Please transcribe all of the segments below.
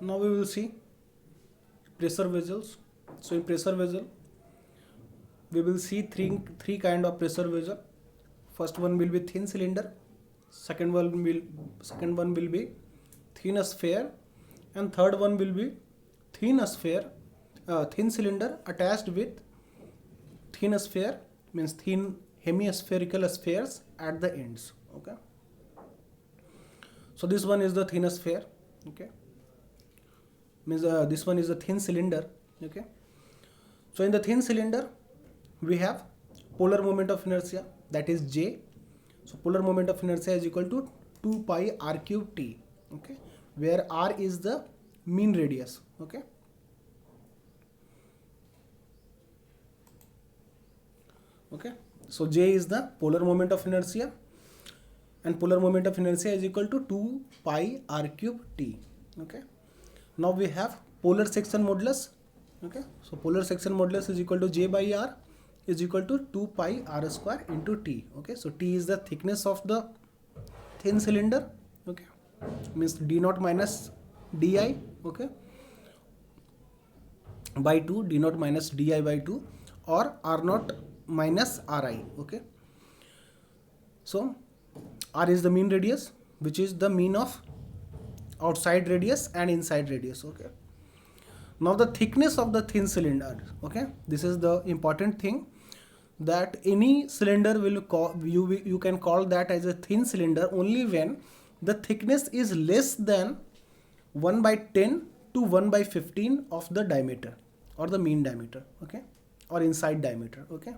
Now we will see pressure vessels. So in pressure vessel, we will see three kind of pressure vessel. First one will be thin cylinder. Second one will be thin sphere, and third one will be thin sphere, thin cylinder attached with thin sphere, means thin hemispherical spheres at the ends. Okay. So this one is the thin sphere. Okay. Means this one is a thin cylinder. Okay. So in the thin cylinder, we have polar moment of inertia, that is J. So polar moment of inertia is equal to 2 pi r cube t. Okay, where r is the mean radius. Okay. Okay. So J is the polar moment of inertia, and polar moment of inertia is equal to 2 pi r cube t. Okay. Now we have polar section modulus. Okay. So polar section modulus is equal to J by R is equal to 2 pi r square into t. Okay. So t is the thickness of the thin cylinder. Okay. Means d naught minus di. Okay. By 2, d naught minus di by 2, or r naught minus ri. Okay. So r is the mean radius, which is the mean of outside radius and inside radius. Okay. Now the thickness of the thin cylinder. Okay, this is the important thing, that any cylinder will call you can call that as a thin cylinder only when the thickness is less than 1 by 10 to 1 by 15 of the diameter, or the mean diameter. Okay, or inside diameter. Okay,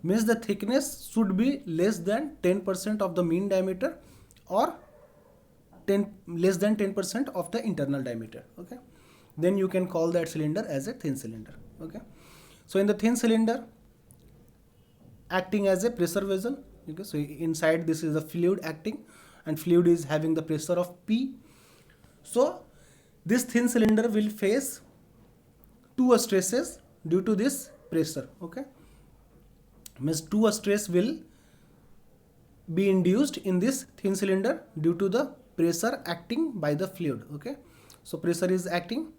means the thickness should be less than 10% of the mean diameter, or less than 10% of the internal diameter. Okay, then you can call that cylinder as a thin cylinder. Okay, so in the thin cylinder, acting as a pressure vessel. Okay, so inside this is the fluid acting, and fluid is having the pressure of P. So this thin cylinder will face two stresses due to this pressure. Okay, means two stress will be induced in this thin cylinder due to the pressure acting by the fluid. Okay, so pressure is acting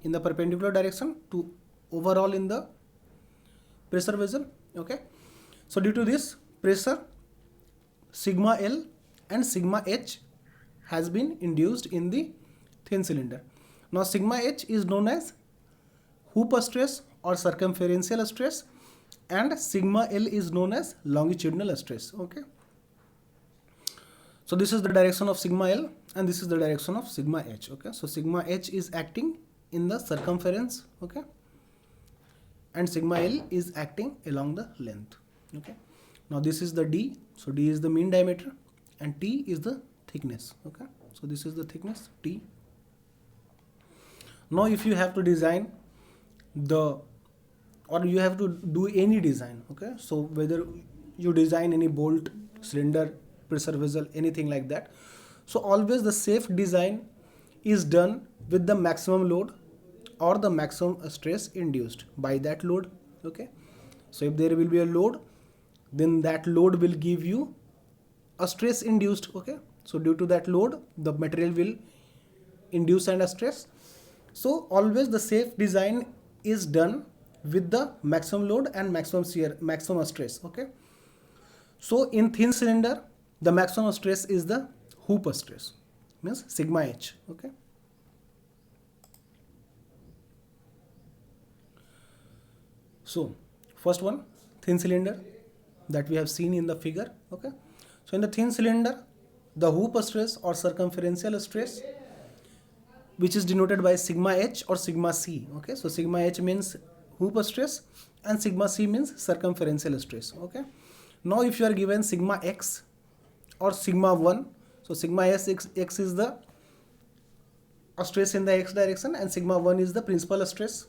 in the perpendicular direction to overall in the pressure vessel. Okay, so due to this pressure, sigma L and sigma H has been induced in the thin cylinder. Now sigma H is known as hoop stress or circumferential stress, and sigma L is known as longitudinal stress. Okay, so this is the direction of sigma L, and this is the direction of sigma H. Okay, so sigma H is acting in the circumference. Okay, and sigma L is acting along the length. Okay, now this is the D. So D is the mean diameter, and T is the thickness. Okay, so this is the thickness T. Now if you have to design or you have to do any design. Okay, so whether you design any bolt, cylinder, pressure vessel, anything like that, so always the safe design is done with the maximum load or the maximum stress induced by that load. Okay, so if there will be a load, then that load will give you a stress induced. Okay, so due to that load, the material will induce and a stress. So always the safe design is done with the maximum load and maximum shear, maximum stress. Okay, so in thin cylinder, the maximum stress is the hoop stress, means sigma H. Okay, so first one, thin cylinder, that we have seen in the figure. Okay, so in the thin cylinder, the hoop stress or circumferential stress, which is denoted by sigma H or sigma C. Okay, so sigma H means hoop stress and sigma C means circumferential stress. Okay, now if you are given sigma X or sigma 1, so sigma X is the stress in the X direction, and sigma 1 is the principal stress,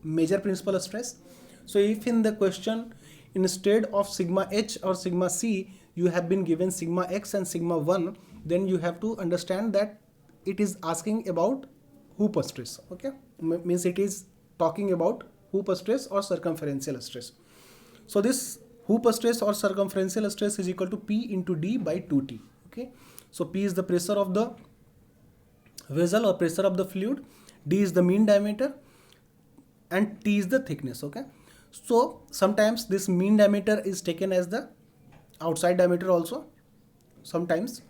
major principal stress. So if in the question, instead of sigma H or sigma C, you have been given sigma X and sigma 1, then you have to understand that it is asking about hoop stress. Okay, means it is talking about hoop stress or circumferential stress. So this hoop stress or circumferential stress is equal to P into D by 2T. Okay, so P is the pressure of the vessel or pressure of the fluid, d is the mean diameter, and t is the thickness. Okay, so sometimes this mean diameter is taken as the outside diameter also sometimes,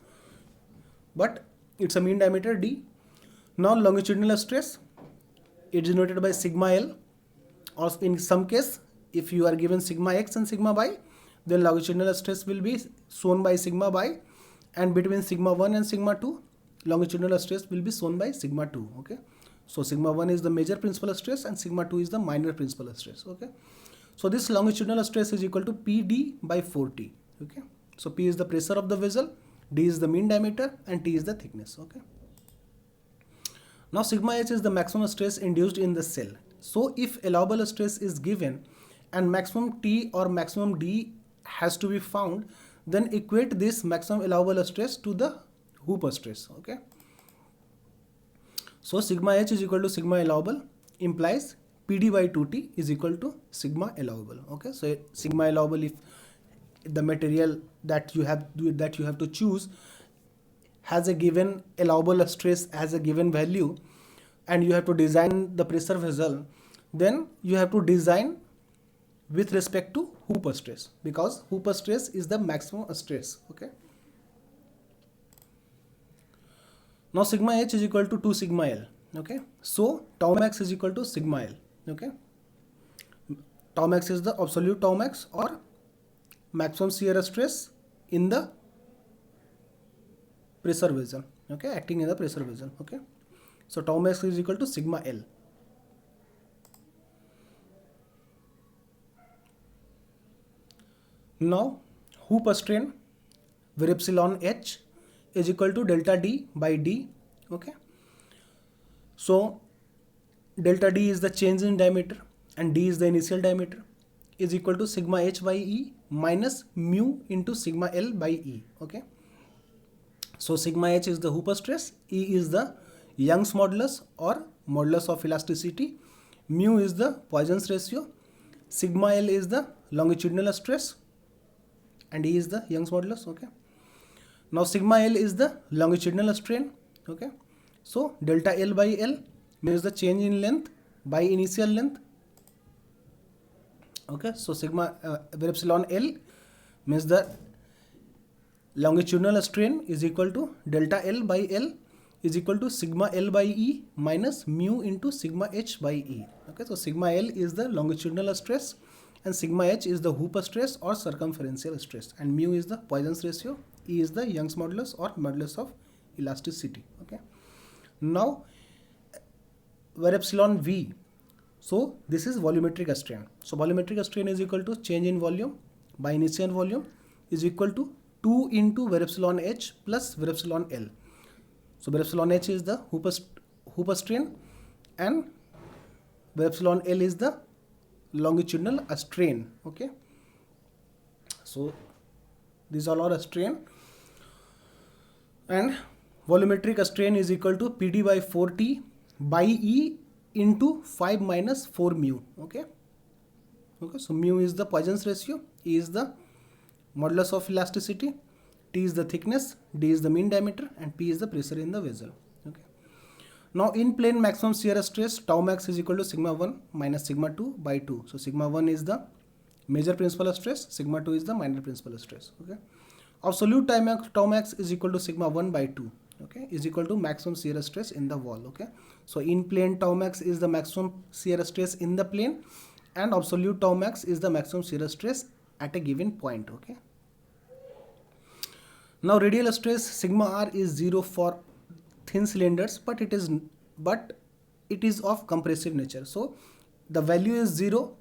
but it's a mean diameter d. Now longitudinal stress, it is denoted by sigma L, or in some case if you are given sigma x and sigma y, then longitudinal stress will be shown by sigma y, and between sigma 1 and sigma 2 longitudinal stress will be shown by sigma 2. Okay, so sigma 1 is the major principal stress and sigma 2 is the minor principal stress. Okay, so this longitudinal stress is equal to PD by 4T. Okay, so P is the pressure of the vessel, D is the mean diameter, and T is the thickness. Okay, now sigma H is the maximum stress induced in the cell. So if allowable stress is given and maximum T or maximum D has to be found, then equate this maximum allowable stress to the Hooper stress. Okay, so sigma H is equal to sigma allowable implies PD by 2T is equal to sigma allowable. Okay, so sigma allowable, if the material that you have to choose has a given allowable stress as a given value, and you have to design the pressure vessel, then you have to design with respect to Hooper stress, because Hooper stress is the maximum stress. Okay, now sigma H is equal to 2 sigma L. Okay, so tau max is equal to sigma L. Okay, tau max is the absolute tau max or maximum shear stress in the pressure vessel. Okay, acting in the pressure vessel. Okay, so tau max is equal to sigma L. Now Hooper strain where epsilon H is equal to delta D by D. Okay, so delta D is the change in diameter and D is the initial diameter, is equal to sigma H by E minus mu into sigma L by E. Okay, so sigma H is the Hooper stress, E is the Young's modulus or modulus of elasticity, mu is the Poisson's ratio, sigma L is the longitudinal stress, and E is the Young's modulus. Okay, now sigma L is the longitudinal strain. Okay, so delta L by L means the change in length by initial length. Okay, so sigma where epsilon L means the longitudinal strain is equal to delta L by L is equal to sigma L by E minus mu into sigma H by E. Okay, so sigma L is the longitudinal stress and sigma H is the Hooper stress or circumferential stress, and mu is the Poisson's ratio, E is the Young's modulus or modulus of elasticity. Okay, now where epsilon V, so this is volumetric strain. So volumetric strain is equal to change in volume by initial volume is equal to 2 into where epsilon H plus where epsilon L. So where epsilon H is the Hooper strain and where epsilon L is the longitudinal strain. Okay, so these all are a strain, and volumetric strain is equal to PD by 4T by E into 5 minus 4 mu. Okay, so mu is the Poisson's ratio, E is the modulus of elasticity, T is the thickness, D is the mean diameter, and P is the pressure in the vessel. Okay, now in plane maximum shear stress tau max is equal to sigma 1 minus sigma 2 by 2. So sigma 1 is the major principal stress, sigma 2 is the minor principal stress. Okay, absolute tau max is equal to sigma 1 by 2. Okay, is equal to maximum shear stress in the wall. Okay, so in plane tau max is the maximum shear stress in the plane, and absolute tau max is the maximum shear stress at a given point. Okay, now radial stress sigma R is 0 for thin cylinders, but it is of compressive nature. So the value is 0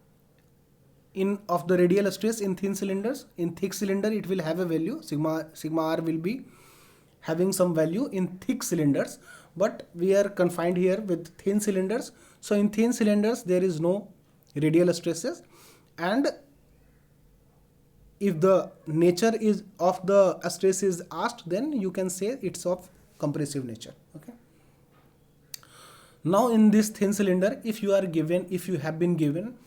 of the radial stress in thin cylinders. In thick cylinder it will have a value, sigma R will be having some value in thick cylinders, but we are confined here with thin cylinders. So in thin cylinders there is no radial stresses, and if the nature is of the stress is asked, then you can say it's of compressive nature. Okay, now in this thin cylinder, if you have been given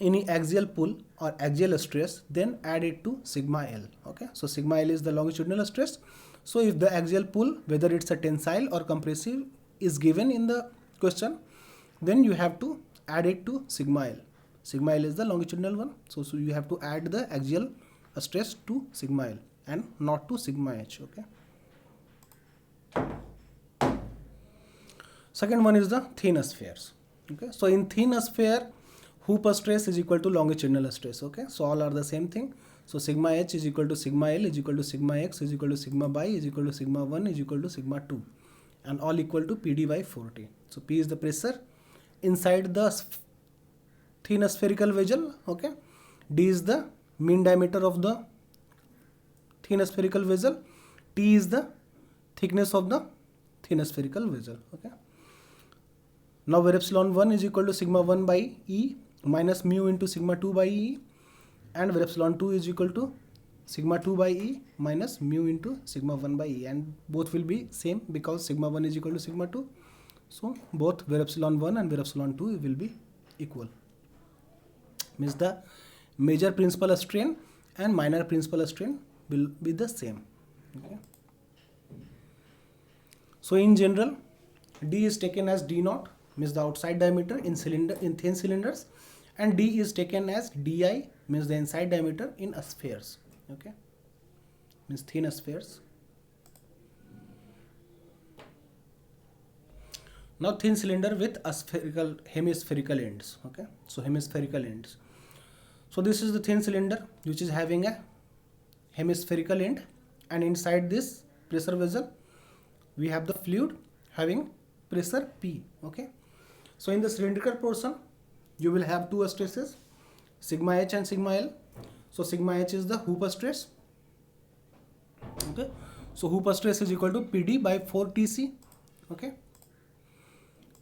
any axial pull or axial stress, then add it to sigma L. Okay, so sigma L is the longitudinal stress. So if the axial pull, whether it's a tensile or compressive, is given in the question, then you have to add it to sigma L. Sigma L is the longitudinal one, so you have to add the axial stress to sigma L and not to sigma H. Okay. Second one is the thin spheres. Okay, so in thin sphere, hoop stress is equal to longitudinal stress. Okay, so all are the same thing. So sigma H is equal to sigma L is equal to sigma X is equal to sigma bi is equal to sigma 1 is equal to sigma 2, and all equal to PD by 4T. So P is the pressure inside the thin spherical vessel. Okay, D is the mean diameter of the thin spherical vessel, T is the thickness of the thin spherical vessel. Okay. Now where epsilon 1 is equal to sigma 1 by E minus mu into sigma 2 by E, and where epsilon 2 is equal to sigma 2 by E minus mu into sigma 1 by E, and both will be same because sigma 1 is equal to sigma 2. So both where epsilon 1 and where epsilon 2 will be equal. Means the major principal strain and minor principal strain will be the same. Okay. So in general, D is taken as D naught, means the outside diameter in thin cylinders, and D is taken as Di, means the inside diameter in spheres. Okay, means thin spheres. Now thin cylinder with hemispherical ends. Okay, so hemispherical ends. So this is the thin cylinder which is having a hemispherical end, and inside this pressure vessel we have the fluid having pressure P. Okay, so in the cylindrical portion you will have two stresses, sigma H and sigma L. So sigma H is the hoop stress. Okay, so hoop stress is equal to PD by 4 TC. Okay,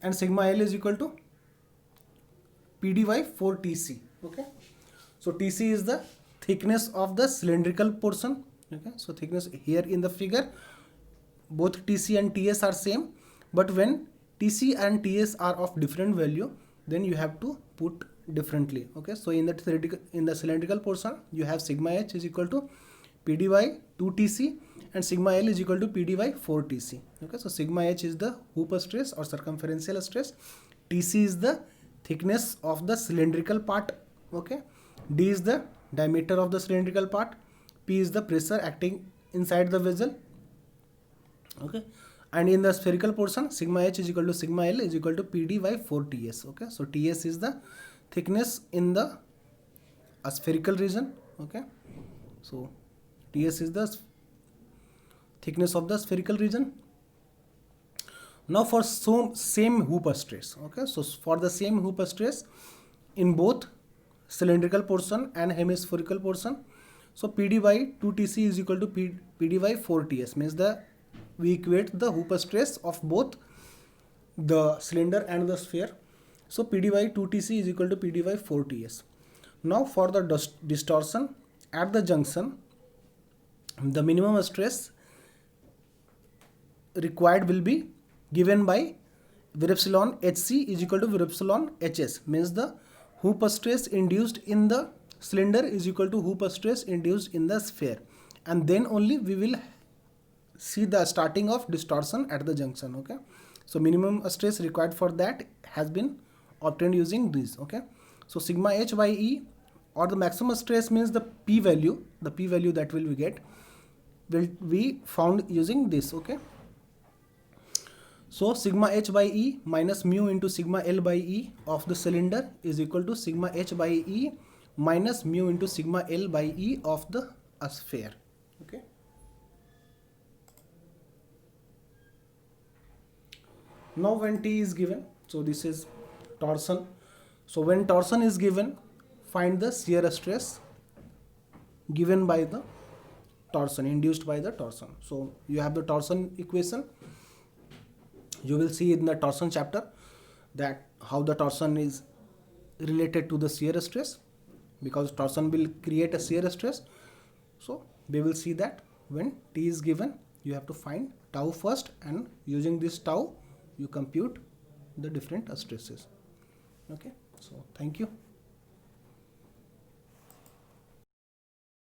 and sigma L is equal to PD by 4 TC. Okay, so TC is the thickness of the cylindrical portion. Okay, so thickness here in the figure, both TC and TS are same, but when TC and TS are of different value, then you have to put differently. Okay, so in the cylindrical portion you have sigma H is equal to PD by 2 TC and sigma L is equal to PD by 4 TC. Okay, so sigma H is the hoop stress or circumferential stress, TC is the thickness of the cylindrical part. Okay, D is the diameter of the cylindrical part, P is the pressure acting inside the vessel. Okay, and in the spherical portion sigma H is equal to sigma L is equal to PD by 4 TS. Okay, so TS is the thickness in the spherical region. Okay, so TS is the thickness of the spherical region. Now for same hoop stress. Okay, so for the same hoop stress in both cylindrical portion and hemispherical portion, so PD by 2 TC is equal to PD by 4 TS, means we equate the hoop stress of both the cylinder and the sphere. So PD by 2 TC is equal to PD by 4 TS. Now for the distortion at the junction, the minimum stress required will be given by where epsilon HC is equal to where epsilon HS, means the hoop stress induced in the cylinder is equal to hoop stress induced in the sphere, and then only we will see the starting of distortion at the junction. Okay, so minimum stress required for that has been obtained using this. Okay, so sigma H by E, or the maximum stress means the P value that will be found using this. Okay, so sigma H by E minus mu into sigma L by E of the cylinder is equal to sigma H by E minus mu into sigma L by E of the sphere. Okay, now when T is given, so this is torsion. So when torsion is given, find the shear stress given by the torsion, induced by the torsion. So you have the torsion equation. You will see in the torsion chapter that how the torsion is related to the shear stress, because torsion will create a shear stress. So we will see that when T is given, you have to find tau first, and using this tau you compute the different stresses. Okay, so thank you.